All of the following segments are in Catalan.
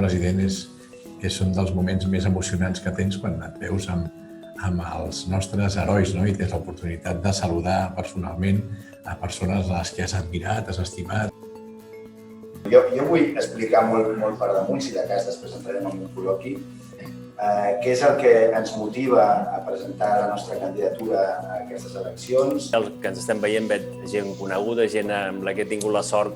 president és un dels moments més emocionants que tens quan et veus amb els nostres herois, no? I tens l'oportunitat de saludar personalment a persones a les que has admirat, has estimat. Jo vull explicar molt per damunt, si de cas després entrarem en un col·loqui, què és el que ens motiva a presentar la nostra candidatura a aquestes eleccions. El que ens estem veient, veig gent coneguda, gent amb la que he tingut la sort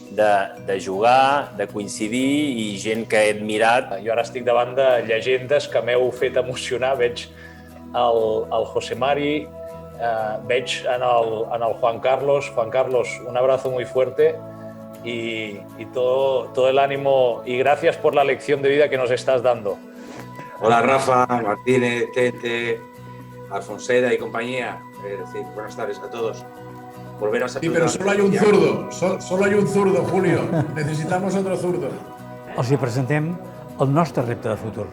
de jugar, de coincidir i gent que he admirat. Jo ara estic davant de llegendes que m'heu fet emocionar. Veig el José Mari, veig en el Juan Carlos. Juan Carlos, un abrazo muy fuerte y todo el ánimo y gracias por la lección de vida que nos estás dando. Hola Rafa, Martínez, Tete, Alfonseda y compañía. Buenas tardes a todos. Volver a Sí, pero solo hay un zurdo, solo hay un zurdo, Julio. Necesitamos otro zurdo. Els hi presentem el nostre repte de futur.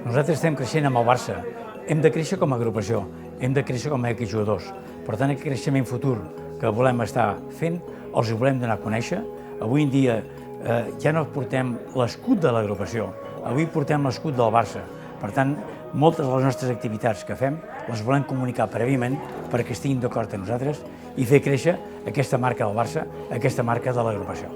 Nosaltres estem creixent amb el Barça. Hem de créixer com a agrupació, hem de créixer com a exjugadors. Per tant, aquest creixement futur que volem estar fent, els ho volem donar a conèixer. Avui en dia ja no portem l'escut de l'agrupació, avui portem l'escut del Barça. Per tant, moltes de les nostres activitats que fem les volem comunicar prèviament perquè estiguin d'acord amb nosaltres i fer créixer aquesta marca del Barça, aquesta marca de l'agrupació.